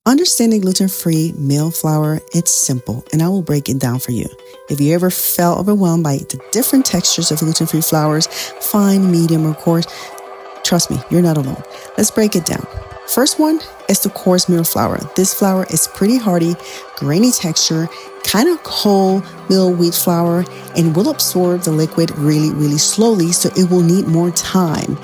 Understanding gluten-free meal flour, it's simple, and I will break it down for you. If you ever felt overwhelmed by the different textures of gluten-free flours, fine, medium, or coarse, trust me, you're not alone. Let's break it down. First one is the coarse meal flour. This flour is pretty hearty, grainy texture, kind of wholemeal wheat flour, and will absorb the liquid really slowly. So it will need more time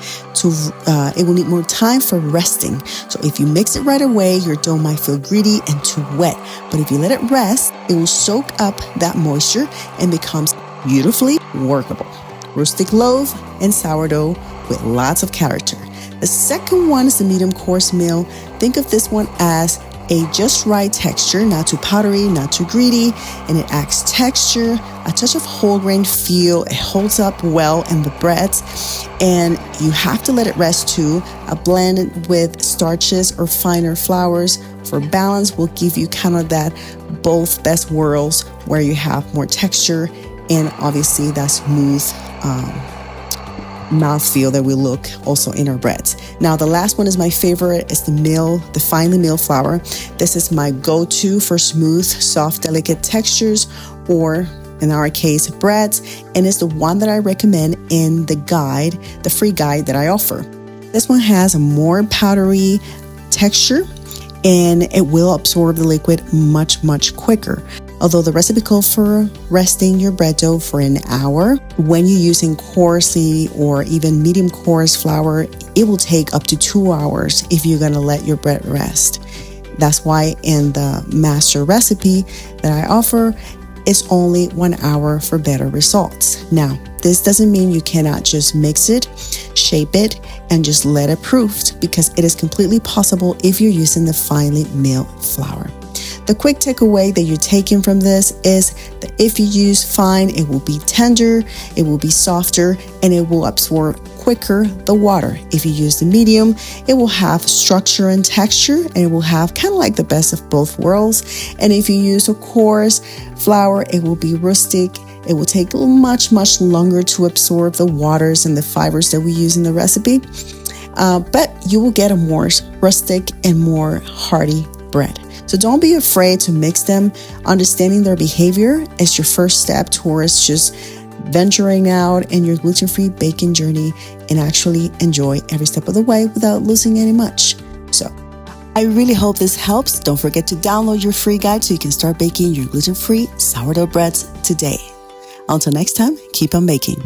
for resting. So if you mix it right away, your dough might feel gritty and too wet. But if you let it rest, it will soak up that moisture and becomes beautifully workable. Rustic loaf and sourdough with lots of character. The second one is the medium coarse meal. Think of this one as a just right texture, not too powdery, not too greedy, and it adds texture, a touch of whole grain feel. It holds up well in the breads, and you have to let it rest too. A blend with starches or finer flours for balance will give you kind of that both best worlds, where you have more texture and obviously that smooth mouthfeel that we look also in our breads. Now, the last one is my favorite. It's the finely milled flour. This is my go-to for smooth, soft, delicate textures, or in our case, breads, and it's the one that I recommend in the free guide that I offer. This one has a more powdery texture, and it will absorb the liquid much quicker. Although the recipe calls for resting your bread dough for an hour, when you're using coarsely or even medium coarse flour, it will take up to 2 hours if you're going to let your bread rest. That's why in the master recipe that I offer, it's only 1 hour for better results. Now, this doesn't mean you cannot just mix it, shape it, and just let it proof, because it is completely possible if you're using the finely milled flour. The quick takeaway that you're taking from this is that if you use fine, it will be tender, it will be softer, and it will absorb quicker the water. If you use the medium, it will have structure and texture, and it will have kind of like the best of both worlds. And if you use a coarse flour, it will be rustic. It will take much longer to absorb the waters and the fibers that we use in the recipe, but you will get a more rustic and more hearty bread. So don't be afraid to mix them. Understanding their behavior is your first step towards just venturing out in your gluten-free baking journey and actually enjoy every step of the way without losing any much. So I really hope this helps. Don't forget to download your free guide so you can start baking your gluten-free sourdough breads today. Until next time, keep on baking.